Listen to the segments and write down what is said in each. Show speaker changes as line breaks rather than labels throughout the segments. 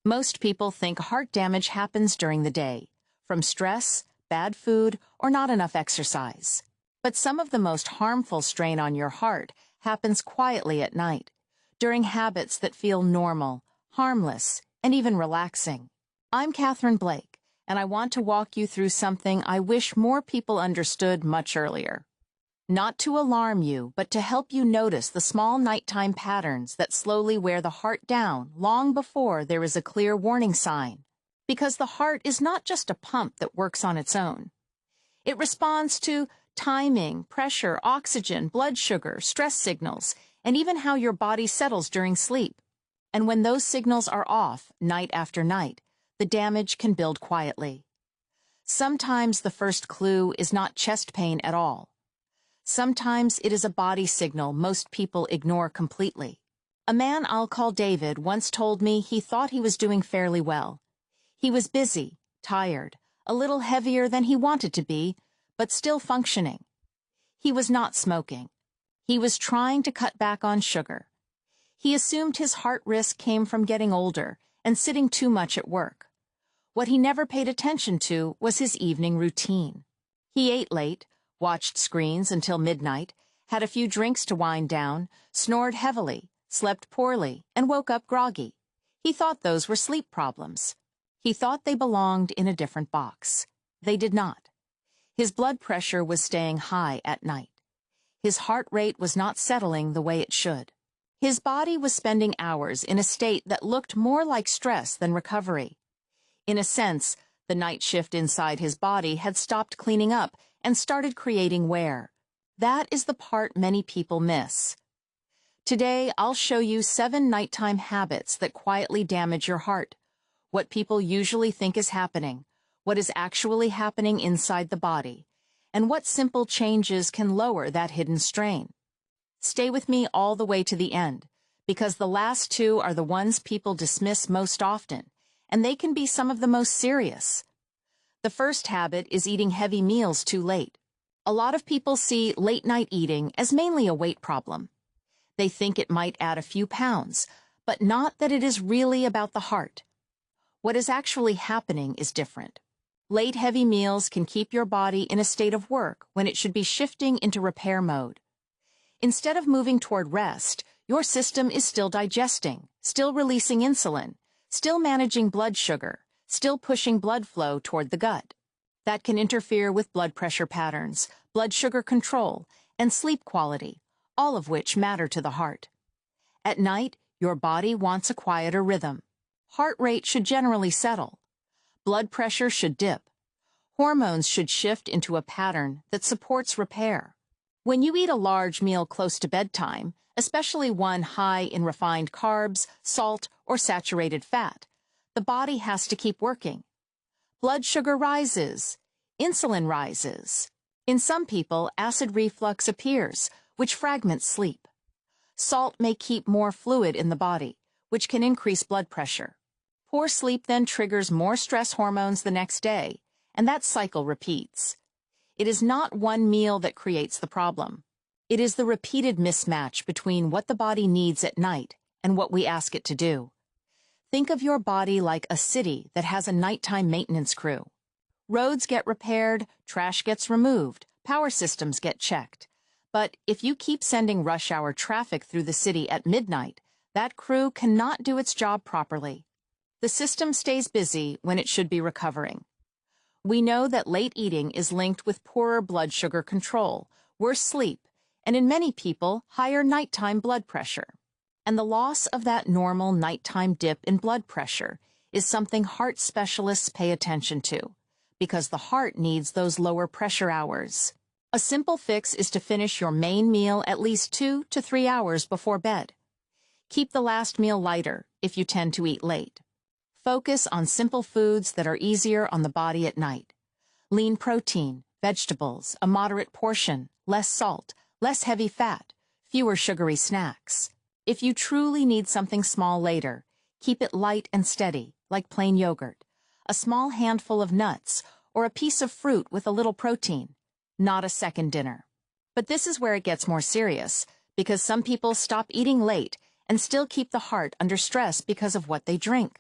Most people think heart damage happens during the day, from stress, bad food, or not enough exercise. But some of the most harmful strain on your heart happens quietly at night, during habits that feel normal, harmless, and even relaxing. I'm Catherine Blake, and I want to walk you through something I wish more people understood much earlier. Not to alarm you, but to help you notice the small nighttime patterns that slowly wear the heart down long before there is a clear warning sign. Because the heart is not just a pump that works on its own. It responds to timing, pressure, oxygen, blood sugar, stress signals, and even how your body settles during sleep. And when those signals are off, night after night, the damage can build quietly. Sometimes the first clue is not chest pain at all. Sometimes it is a body signal most people ignore completely. A man I'll call David once told me he thought he was doing fairly well. He was busy, tired, a little heavier than he wanted to be, but still functioning. He was not smoking. He was trying to cut back on sugar. He assumed his heart risk came from getting older and sitting too much at work. What he never paid attention to was his evening routine. He ate late, watched screens until midnight, had a few drinks to wind down, snored heavily, slept poorly, and woke up groggy. He thought those were sleep problems. He thought they belonged in a different box. They did not. His blood pressure was staying high at night. His heart rate was not settling the way it should. His body was spending hours in a state that looked more like stress than recovery. In a sense, the night shift inside his body had stopped cleaning up and started creating wear. That is the part many people miss. Today, I'll show you 7 nighttime habits that quietly damage your heart, what people usually think is happening, what is actually happening inside the body, and what simple changes can lower that hidden strain. Stay with me all the way to the end, because the last 2 are the ones people dismiss most often, and they can be some of the most serious. The first habit is eating heavy meals too late. A lot of people see late-night eating as mainly a weight problem. They think it might add a few pounds, but not that it is really about the heart. What is actually happening is different. Late heavy meals can keep your body in a state of work when it should be shifting into repair mode. Instead of moving toward rest, your system is still digesting, still releasing insulin, still managing blood sugar, still pushing blood flow toward the gut. That can interfere with blood pressure patterns, blood sugar control, and sleep quality, all of which matter to the heart. At night, your body wants a quieter rhythm. Heart rate should generally settle. Blood pressure should dip. Hormones should shift into a pattern that supports repair. When you eat a large meal close to bedtime, especially one high in refined carbs, salt, or saturated fat, the body has to keep working. Blood sugar rises. Insulin rises. In some people, acid reflux appears, which fragments sleep. Salt may keep more fluid in the body, which can increase blood pressure. Poor sleep then triggers more stress hormones the next day, and that cycle repeats. It is not one meal that creates the problem. It is the repeated mismatch between what the body needs at night and what we ask it to do. Think of your body like a city that has a nighttime maintenance crew. Roads get repaired, trash gets removed, power systems get checked. But if you keep sending rush hour traffic through the city at midnight, that crew cannot do its job properly. The system stays busy when it should be recovering. We know that late eating is linked with poorer blood sugar control, worse sleep, and in many people, higher nighttime blood pressure. And the loss of that normal nighttime dip in blood pressure is something heart specialists pay attention to, because the heart needs those lower pressure hours. A simple fix is to finish your main meal at least 2 to 3 hours before bed. Keep the last meal lighter if you tend to eat late. Focus on simple foods that are easier on the body at night. Lean protein, vegetables, a moderate portion, less salt, less heavy fat, fewer sugary snacks. If you truly need something small later, keep it light and steady, like plain yogurt, a small handful of nuts, or a piece of fruit with a little protein, not a second dinner. But this is where it gets more serious, because some people stop eating late and still keep the heart under stress because of what they drink.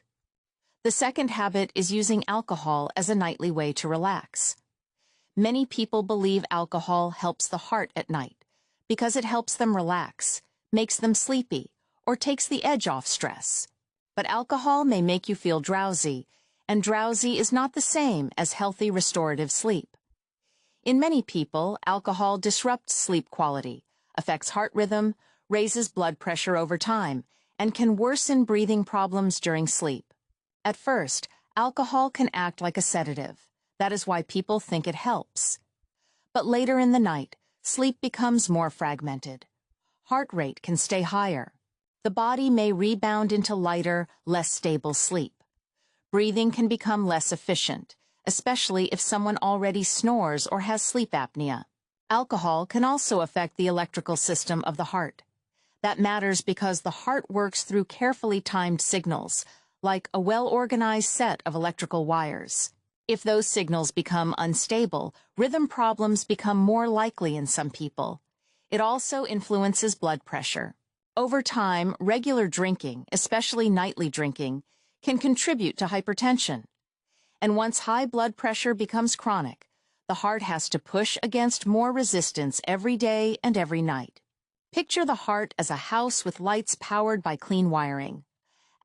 The second habit is using alcohol as a nightly way to relax. Many people believe alcohol helps the heart at night because it helps them relax, makes them sleepy, or takes the edge off stress. But alcohol may make you feel drowsy, and drowsy is not the same as healthy restorative sleep. In many people, alcohol disrupts sleep quality, affects heart rhythm, raises blood pressure over time, and can worsen breathing problems during sleep. At first, alcohol can act like a sedative. That is why people think it helps. But later in the night, sleep becomes more fragmented. Heart rate can stay higher. The body may rebound into lighter, less stable sleep. Breathing can become less efficient, especially if someone already snores or has sleep apnea. Alcohol can also affect the electrical system of the heart. That matters because the heart works through carefully timed signals, like a well-organized set of electrical wires. If those signals become unstable, rhythm problems become more likely in some people. It also influences blood pressure. Over time, regular drinking, especially nightly drinking, can contribute to hypertension. And once high blood pressure becomes chronic, the heart has to push against more resistance every day and every night. Picture the heart as a house with lights powered by clean wiring.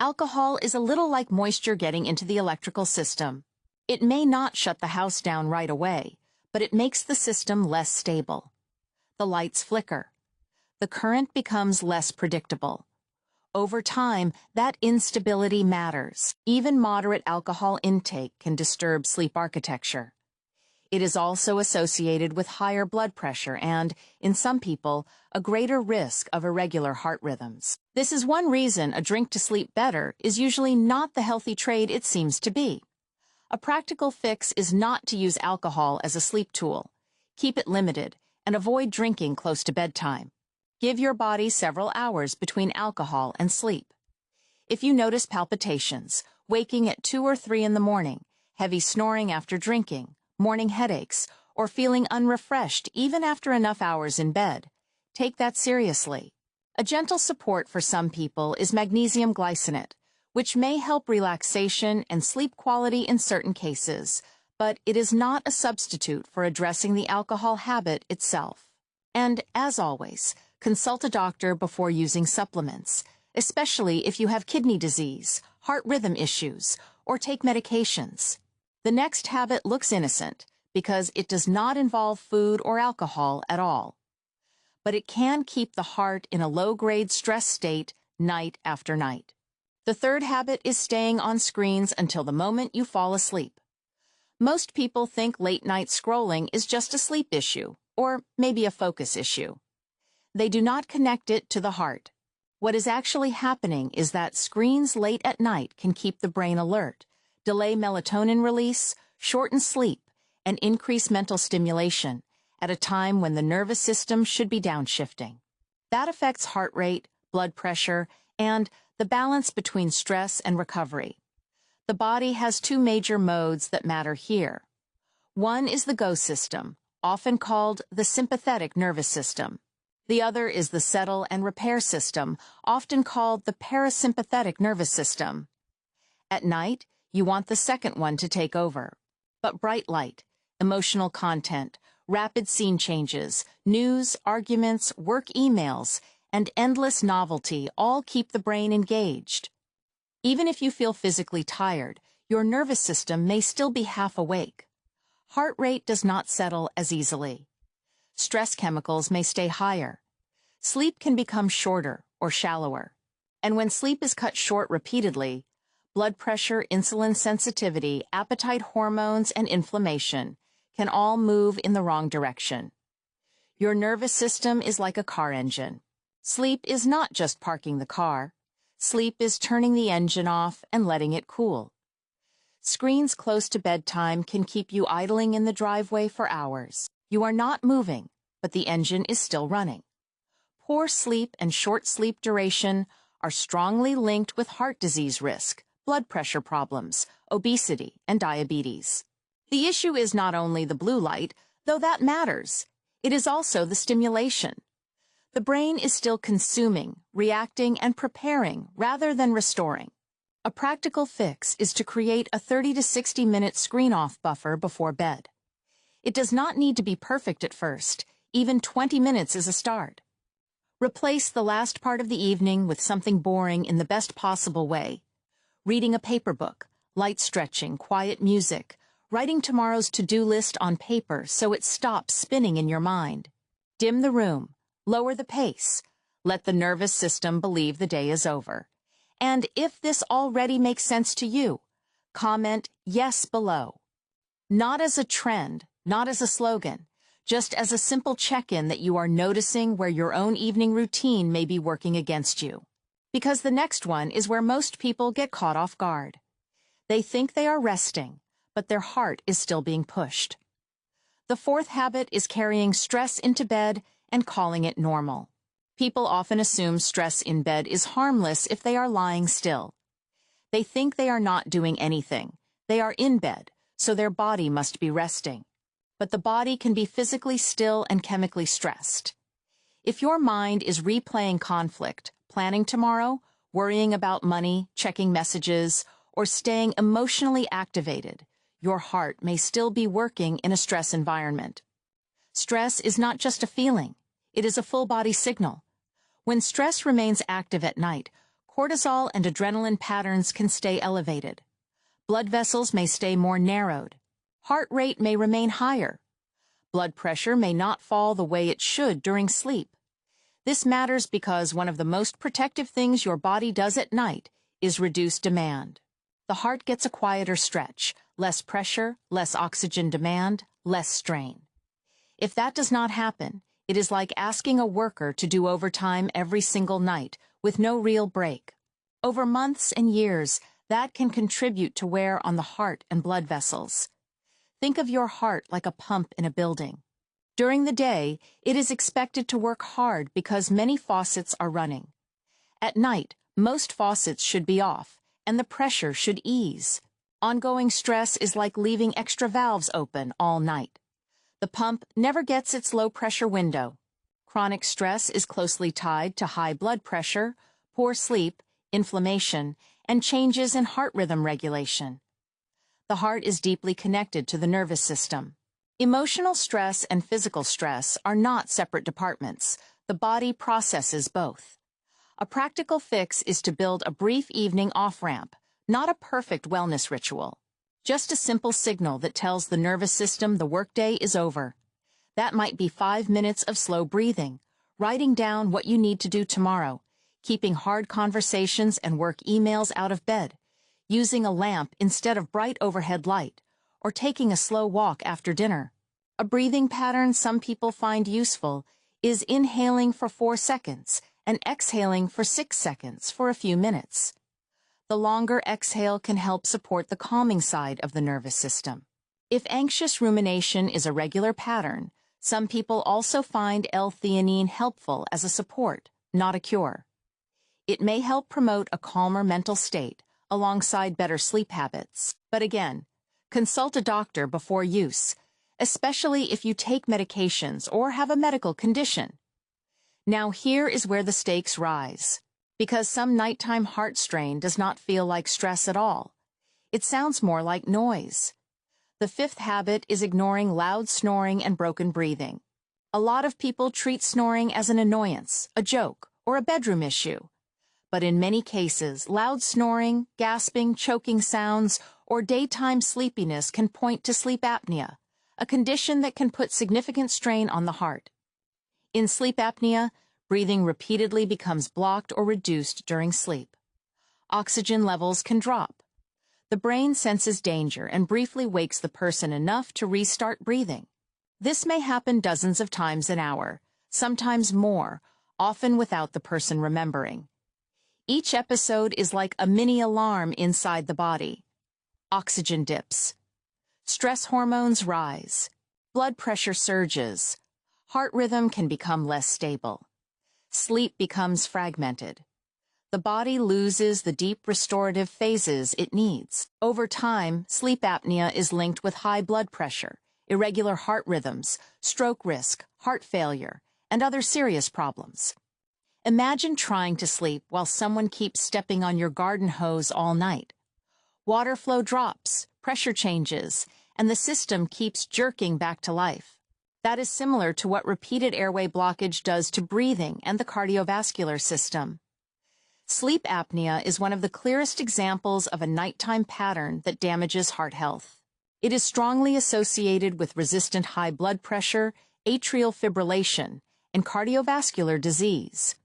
Alcohol is a little like moisture getting into the electrical system. It may not shut the house down right away, but it makes the system less stable. The lights flicker. The current becomes less predictable. Over time, that instability matters. Even moderate alcohol intake can disturb sleep architecture. It is also associated with higher blood pressure and, in some people, a greater risk of irregular heart rhythms. This is one reason a drink to sleep better is usually not the healthy trade it seems to be. A practical fix is not to use alcohol as a sleep tool. Keep it limited and avoid drinking close to bedtime. Give your body several hours between alcohol and sleep. If you notice palpitations, waking at 2 or 3 in the morning, heavy snoring after drinking, morning headaches, or feeling unrefreshed even after enough hours in bed, take that seriously. A gentle support for some people is magnesium glycinate, which may help relaxation and sleep quality in certain cases, but it is not a substitute for addressing the alcohol habit itself. And, as always, consult a doctor before using supplements, especially if you have kidney disease, heart rhythm issues, or take medications. The next habit looks innocent because it does not involve food or alcohol at all. But it can keep the heart in a low-grade stress state night after night. The third habit is staying on screens until the moment you fall asleep. Most people think late-night scrolling is just a sleep issue, or maybe a focus issue. They do not connect it to the heart. What is actually happening is that screens late at night can keep the brain alert, delay melatonin release, shorten sleep, and increase mental stimulation at a time when the nervous system should be downshifting. That affects heart rate, blood pressure, and the balance between stress and recovery. The body has 2 major modes that matter here. One is the go system, often called the sympathetic nervous system. The other is the settle and repair system, often called the parasympathetic nervous system. At night, you want the second one to take over. But bright light, emotional content, rapid scene changes, news, arguments, work emails, and endless novelty all keep the brain engaged. Even if you feel physically tired, your nervous system may still be half awake. Heart rate does not settle as easily. Stress chemicals may stay higher. Sleep can become shorter or shallower. And when sleep is cut short repeatedly, blood pressure, insulin sensitivity, appetite hormones, and inflammation can all move in the wrong direction. Your nervous system is like a car engine. Sleep is not just parking the car. Sleep is turning the engine off and letting it cool. Screens close to bedtime can keep you idling in the driveway for hours. You are not moving, but the engine is still running. Poor sleep and short sleep duration are strongly linked with heart disease risk, blood pressure problems, obesity, and diabetes. The issue is not only the blue light, though that matters. It is also the stimulation. The brain is still consuming, reacting, and preparing rather than restoring. A practical fix is to create a 30 to 60-minute screen-off buffer before bed. It does not need to be perfect at first. Even 20 minutes is a start. Replace the last part of the evening with something boring in the best possible way. Reading a paper book, light stretching, quiet music, writing tomorrow's to-do list on paper so it stops spinning in your mind. Dim the room, lower the pace, let the nervous system believe the day is over. And if this already makes sense to you, comment yes below. Not as a trend, not as a slogan, just as a simple check-in that you are noticing where your own evening routine may be working against you. Because the next one is where most people get caught off guard. They think they are resting, but their heart is still being pushed. The fourth habit is carrying stress into bed and calling it normal. People often assume stress in bed is harmless if they are lying still. They think they are not doing anything. They are in bed, so their body must be resting. But the body can be physically still and chemically stressed. If your mind is replaying conflict, planning tomorrow, worrying about money, checking messages, or staying emotionally activated, your heart may still be working in a stress environment. Stress is not just a feeling. It is a full-body signal. When stress remains active at night, cortisol and adrenaline patterns can stay elevated. Blood vessels may stay more narrowed. Heart rate may remain higher. Blood pressure may not fall the way it should during sleep. This matters because one of the most protective things your body does at night is reduce demand. The heart gets a quieter stretch, less pressure, less oxygen demand, less strain. If that does not happen, it is like asking a worker to do overtime every single night with no real break. Over months and years, that can contribute to wear on the heart and blood vessels. Think of your heart like a pump in a building. During the day, it is expected to work hard because many faucets are running. At night, most faucets should be off, and the pressure should ease. Ongoing stress is like leaving extra valves open all night. The pump never gets its low-pressure window. Chronic stress is closely tied to high blood pressure, poor sleep, inflammation, and changes in heart rhythm regulation. The heart is deeply connected to the nervous system. Emotional stress and physical stress are not separate departments. The body processes both. A practical fix is to build a brief evening off-ramp, not a perfect wellness ritual. Just a simple signal that tells the nervous system the workday is over. That might be 5 minutes of slow breathing, writing down what you need to do tomorrow, keeping hard conversations and work emails out of bed, using a lamp instead of bright overhead light, or taking a slow walk after dinner. A breathing pattern some people find useful is inhaling for 4 seconds and exhaling for 6 seconds for a few minutes. The longer exhale can help support the calming side of the nervous system. If anxious rumination is a regular pattern, some people also find L-theanine helpful as a support, not a cure. It may help promote a calmer mental state alongside better sleep habits. But again, consult a doctor before use, especially if you take medications or have a medical condition. Now here is where the stakes rise. Because some nighttime heart strain does not feel like stress at all. It sounds more like noise. The fifth habit is ignoring loud snoring and broken breathing. A lot of people treat snoring as an annoyance, a joke, or a bedroom issue. But in many cases, loud snoring, gasping, choking sounds, or daytime sleepiness can point to sleep apnea, a condition that can put significant strain on the heart. In sleep apnea, breathing repeatedly becomes blocked or reduced during sleep. Oxygen levels can drop. The brain senses danger and briefly wakes the person enough to restart breathing. This may happen dozens of times an hour, sometimes more, often without the person remembering. Each episode is like a mini alarm inside the body. Oxygen dips. Stress hormones rise. Blood pressure surges. Heart rhythm can become less stable. Sleep becomes fragmented. The body loses the deep restorative phases it needs. Over time, sleep apnea is linked with high blood pressure, irregular heart rhythms, stroke risk, heart failure, and other serious problems. Imagine trying to sleep while someone keeps stepping on your garden hose all night. Water flow drops, pressure changes, and the system keeps jerking back to life. That is similar to what repeated airway blockage does to breathing and the cardiovascular system. Sleep apnea is one of the clearest examples of a nighttime pattern that damages heart health. It is strongly associated with resistant high blood pressure, atrial fibrillation, and cardiovascular disease.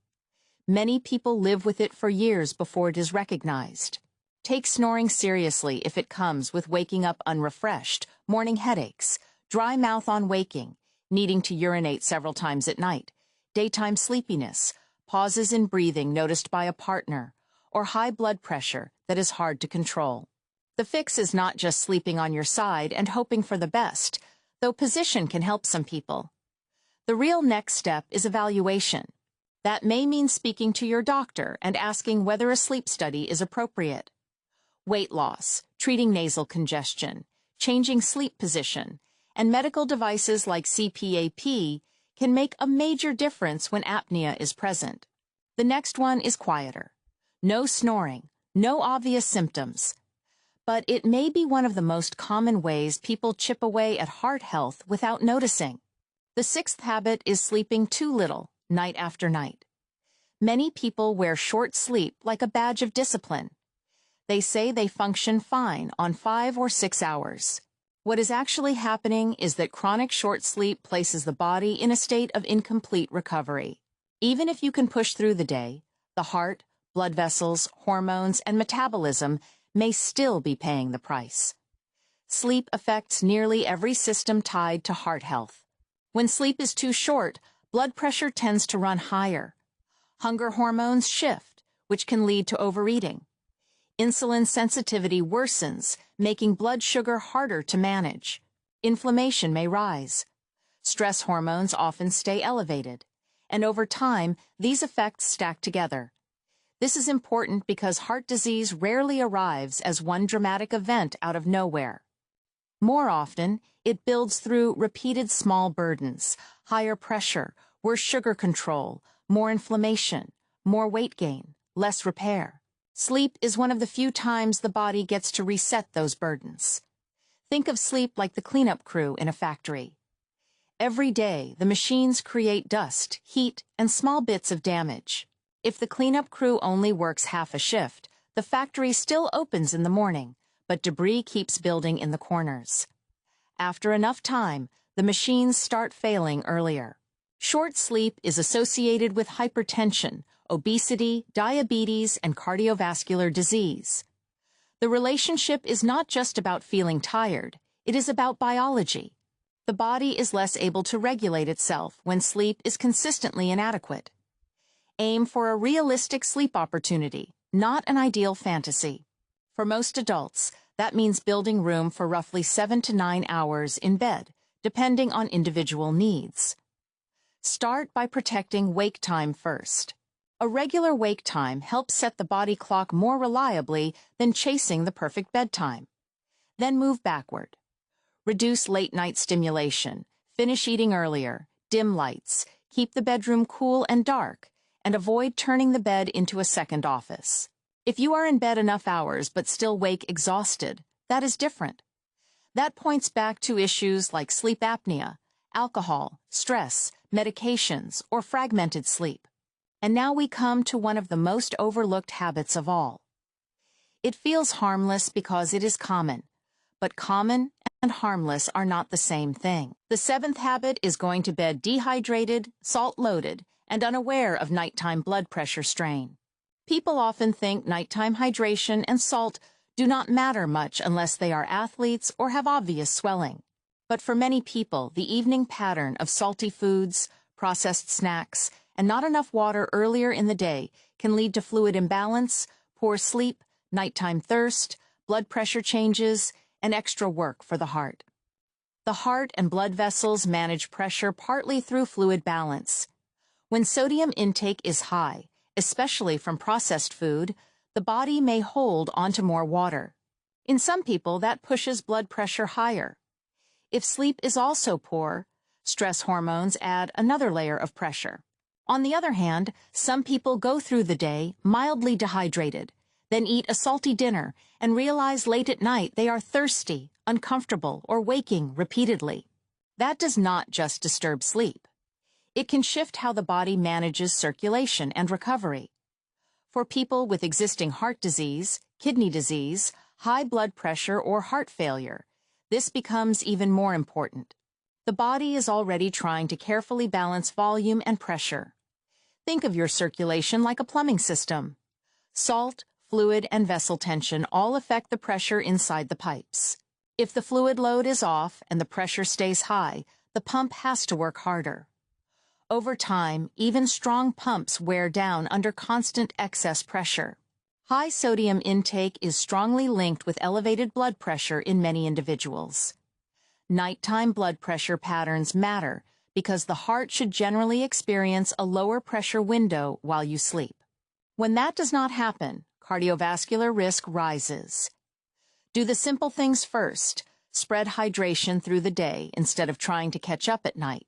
Many people live with it for years before it is recognized. Take snoring seriously if it comes with waking up unrefreshed, morning headaches, dry mouth on waking, needing to urinate several times at night, daytime sleepiness, pauses in breathing noticed by a partner, or high blood pressure that is hard to control. The fix is not just sleeping on your side and hoping for the best, though position can help some people. The real next step is evaluation. That may mean speaking to your doctor and asking whether a sleep study is appropriate. Weight loss, treating nasal congestion, changing sleep position, and medical devices like CPAP can make a major difference when apnea is present. The next one is quieter. No snoring, no obvious symptoms. But it may be one of the most common ways people chip away at heart health without noticing. The sixth habit is sleeping too little, night after night. Many people wear short sleep like a badge of discipline. They say they function fine on 5 or 6 hours. What is actually happening is that chronic short sleep places the body in a state of incomplete recovery. Even if you can push through the day, the heart, blood vessels, hormones, and metabolism may still be paying the price. Sleep affects nearly every system tied to heart health. When sleep is too short, blood pressure tends to run higher. Hunger hormones shift, which can lead to overeating. Insulin sensitivity worsens, making blood sugar harder to manage. Inflammation may rise. Stress hormones often stay elevated, and over time, these effects stack together. This is important because heart disease rarely arrives as one dramatic event out of nowhere. More often, it builds through repeated small burdens, higher pressure, worse sugar control, more inflammation, more weight gain, less repair. Sleep is one of the few times the body gets to reset those burdens. Think of sleep like the cleanup crew in a factory. Every day, the machines create dust, heat, and small bits of damage. If the cleanup crew only works half a shift, the factory still opens in the morning, but debris keeps building in the corners. After enough time, the machines start failing earlier. Short sleep is associated with hypertension, obesity, diabetes, and cardiovascular disease. The relationship is not just about feeling tired, it is about biology. The body is less able to regulate itself when sleep is consistently inadequate. Aim for a realistic sleep opportunity, not an ideal fantasy. For most adults, that means building room for roughly 7 to 9 hours in bed, depending on individual needs. Start by protecting wake time first. A regular wake time helps set the body clock more reliably than chasing the perfect bedtime. Then move backward. Reduce late-night stimulation, finish eating earlier, dim lights, keep the bedroom cool and dark, and avoid turning the bed into a second office. If you are in bed enough hours but still wake exhausted, that is different. That points back to issues like sleep apnea, alcohol, stress, medications, or fragmented sleep. And now we come to one of the most overlooked habits of all. It feels harmless because it is common, but common and harmless are not the same thing. The seventh habit is going to bed dehydrated, salt-loaded, and unaware of nighttime blood pressure strain. People often think nighttime hydration and salt do not matter much unless they are athletes or have obvious swelling. But for many people, the evening pattern of salty foods, processed snacks, and not enough water earlier in the day can lead to fluid imbalance, poor sleep, nighttime thirst, blood pressure changes, and extra work for the heart. The heart and blood vessels manage pressure partly through fluid balance. When sodium intake is high, especially from processed food, the body may hold onto more water. In some people, that pushes blood pressure higher. If sleep is also poor, stress hormones add another layer of pressure. On the other hand, some people go through the day mildly dehydrated, then eat a salty dinner and realize late at night they are thirsty, uncomfortable, or waking repeatedly. That does not just disturb sleep. It can shift how the body manages circulation and recovery. For people with existing heart disease, kidney disease, high blood pressure, or heart failure, this becomes even more important. The body is already trying to carefully balance volume and pressure. Think of your circulation like a plumbing system. Salt, fluid, and vessel tension all affect the pressure inside the pipes. If the fluid load is off and the pressure stays high, the pump has to work harder. Over time, even strong pumps wear down under constant excess pressure. High sodium intake is strongly linked with elevated blood pressure in many individuals. Nighttime blood pressure patterns matter because the heart should generally experience a lower pressure window while you sleep. When that does not happen, cardiovascular risk rises. Do the simple things first. Spread hydration through the day instead of trying to catch up at night.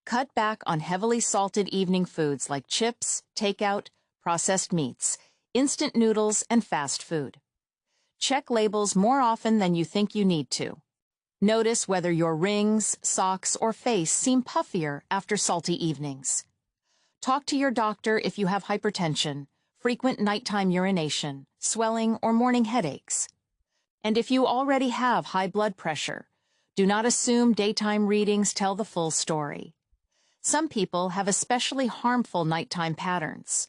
Cut back on heavily salted evening foods like chips, takeout, processed meats, instant noodles, and fast food. Check labels more often than you think you need to. Notice whether your rings, socks, or face seem puffier after salty evenings. Talk to your doctor if you have hypertension, frequent nighttime urination, swelling, or morning headaches. And if you already have high blood pressure, do not assume daytime readings tell the full story. Some people have especially harmful nighttime patterns.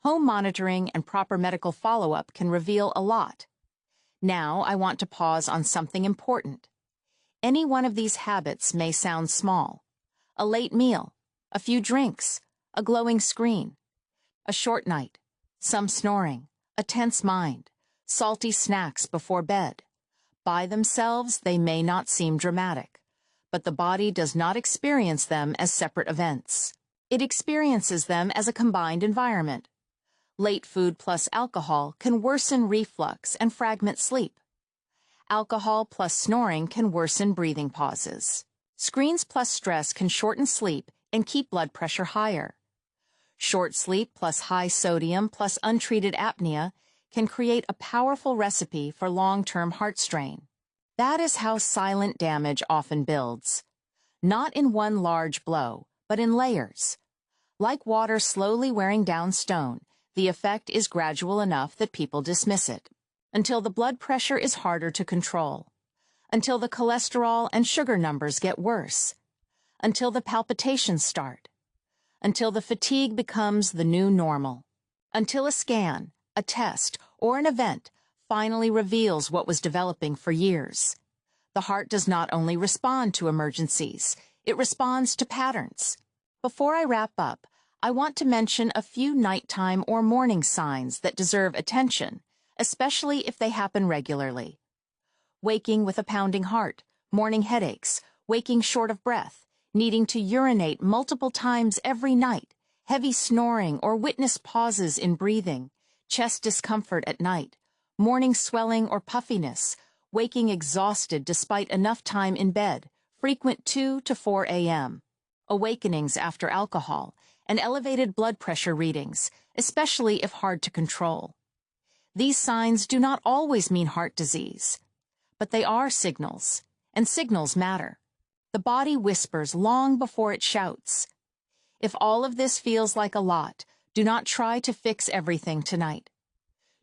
Home monitoring and proper medical follow-up can reveal a lot. Now I want to pause on something important. Any one of these habits may sound small. A late meal, a few drinks, a glowing screen, a short night, some snoring, a tense mind, salty snacks before bed. By themselves, they may not seem dramatic, but the body does not experience them as separate events. It experiences them as a combined environment. Late food plus alcohol can worsen reflux and fragment sleep. Alcohol plus snoring can worsen breathing pauses. Screens plus stress can shorten sleep and keep blood pressure higher. Short sleep plus high sodium plus untreated apnea can create a powerful recipe for long-term heart strain. That is how silent damage often builds. Not in one large blow, but in layers. Like water slowly wearing down stone, the effect is gradual enough that people dismiss it, until the blood pressure is harder to control, until the cholesterol and sugar numbers get worse, until the palpitations start, until the fatigue becomes the new normal, until a scan, a test, or an event finally reveals what was developing for years. The heart does not only respond to emergencies, it responds to patterns. Before I wrap up, I want to mention a few nighttime or morning signs that deserve attention, especially if they happen regularly. Waking with a pounding heart, morning headaches, waking short of breath, needing to urinate multiple times every night, heavy snoring or witness pauses in breathing, chest discomfort at night, morning swelling or puffiness, waking exhausted despite enough time in bed, frequent 2 to 4 a.m., awakenings after alcohol, and elevated blood pressure readings, especially if hard to control. These signs do not always mean heart disease, but they are signals, and signals matter. The body whispers long before it shouts. If all of this feels like a lot, do not try to fix everything tonight.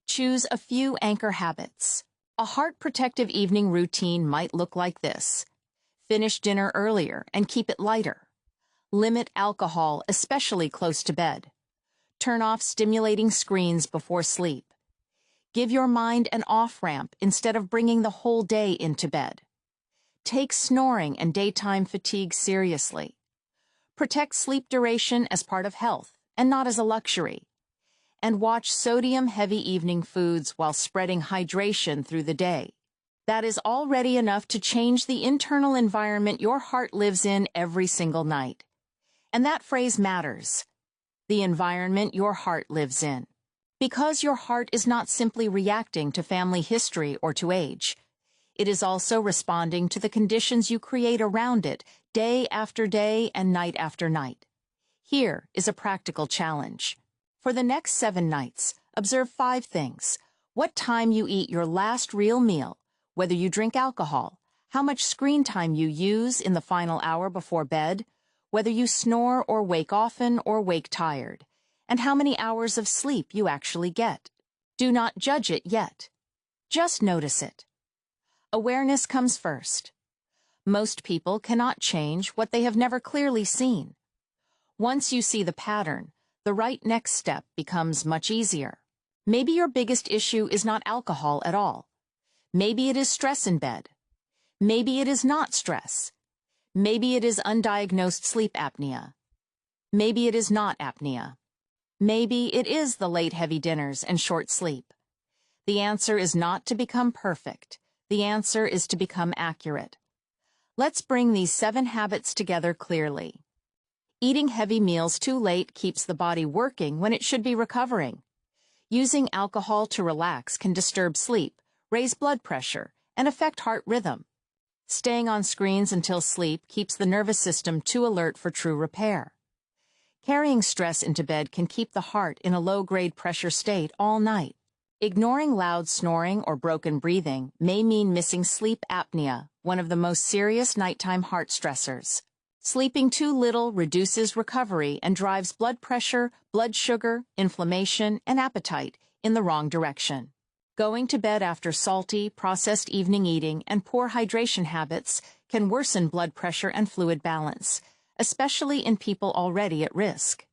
Choose a few anchor habits. A heart-protective evening routine might look like this. Finish dinner earlier and keep it lighter. Limit alcohol, especially close to bed. Turn off stimulating screens before sleep. Give your mind an off-ramp instead of bringing the whole day into bed. Take snoring and daytime fatigue seriously. Protect sleep duration as part of health and not as a luxury. And watch sodium-heavy evening foods while spreading hydration through the day. That is already enough to change the internal environment your heart lives in every single night. And that phrase matters. The environment your heart lives in. Because your heart is not simply reacting to family history or to age. It is also responding to the conditions you create around it day after day and night after night. Here is a practical challenge. For the next 7 nights, observe 5 things. What time you eat your last real meal, whether you drink alcohol, how much screen time you use in the final hour before bed, whether you snore or wake often or wake tired, and how many hours of sleep you actually get. Do not judge it yet. Just notice it. Awareness comes first. Most people cannot change what they have never clearly seen. Once you see the pattern, the right next step becomes much easier. Maybe your biggest issue is not alcohol at all. Maybe it is stress in bed. Maybe it is not stress. Maybe it is undiagnosed sleep apnea. Maybe it is not apnea. Maybe it is the late heavy dinners and short sleep. The answer is not to become perfect. The answer is to become accurate. Let's bring these 7 habits together clearly. Eating heavy meals too late keeps the body working when it should be recovering. Using alcohol to relax can disturb sleep, raise blood pressure, and affect heart rhythm. Staying on screens until sleep keeps the nervous system too alert for true repair. Carrying stress into bed can keep the heart in a low-grade pressure state all night. Ignoring loud snoring or broken breathing may mean missing sleep apnea, one of the most serious nighttime heart stressors. Sleeping too little reduces recovery and drives blood pressure, blood sugar, inflammation, and appetite in the wrong direction. Going to bed after salty, processed evening eating and poor hydration habits can worsen blood pressure and fluid balance, especially in people already at risk.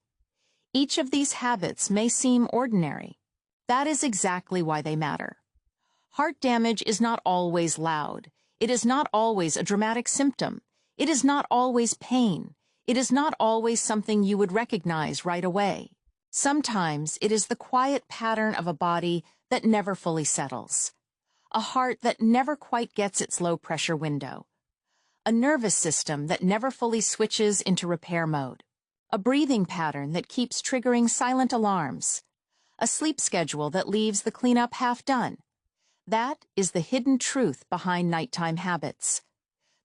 Each of these habits may seem ordinary. That is exactly why they matter. Heart damage is not always loud. It is not always a dramatic symptom. It is not always pain. It is not always something you would recognize right away. Sometimes it is the quiet pattern of a body that never fully settles, a heart that never quite gets its low-pressure window, a nervous system that never fully switches into repair mode, a breathing pattern that keeps triggering silent alarms, a sleep schedule that leaves the cleanup half done. That is the hidden truth behind nighttime habits.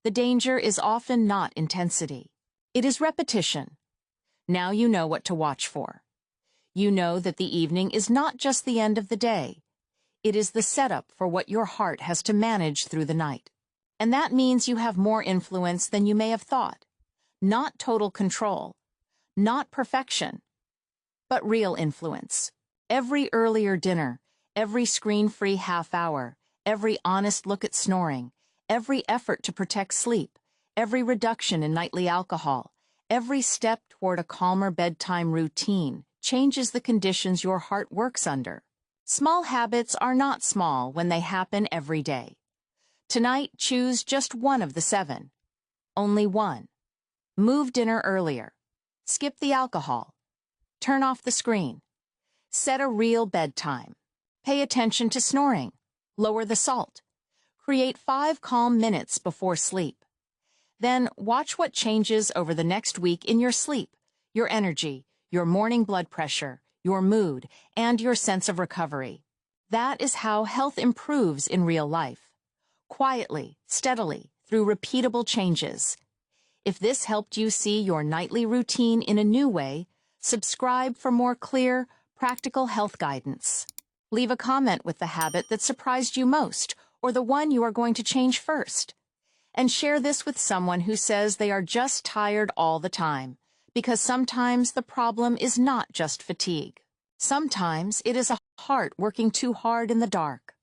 The danger is often not intensity. It is repetition. Now you know what to watch for. You know that the evening is not just the end of the day. It is the setup for what your heart has to manage through the night. And that means you have more influence than you may have thought. Not total control. Not perfection. But real influence. Every earlier dinner, every screen-free half hour, every honest look at snoring, every effort to protect sleep, every reduction in nightly alcohol, every step toward a calmer bedtime routine changes the conditions your heart works under. Small habits are not small when they happen every day. Tonight, choose just one of the 7. Only one. Move dinner earlier. Skip the alcohol. Turn off the screen. Set a real bedtime. Pay attention to snoring. Lower the salt. Create 5 calm minutes before sleep. Then watch what changes over the next week in your sleep, your energy, your morning blood pressure, your mood, and your sense of recovery. That is how health improves in real life. Quietly, steadily, through repeatable changes. If this helped you see your nightly routine in a new way, subscribe for more clear, practical health guidance. Leave a comment with the habit that surprised you most, or the one you are going to change first. And share this with someone who says they are just tired all the time, because sometimes the problem is not just fatigue. Sometimes it is a heart working too hard in the dark.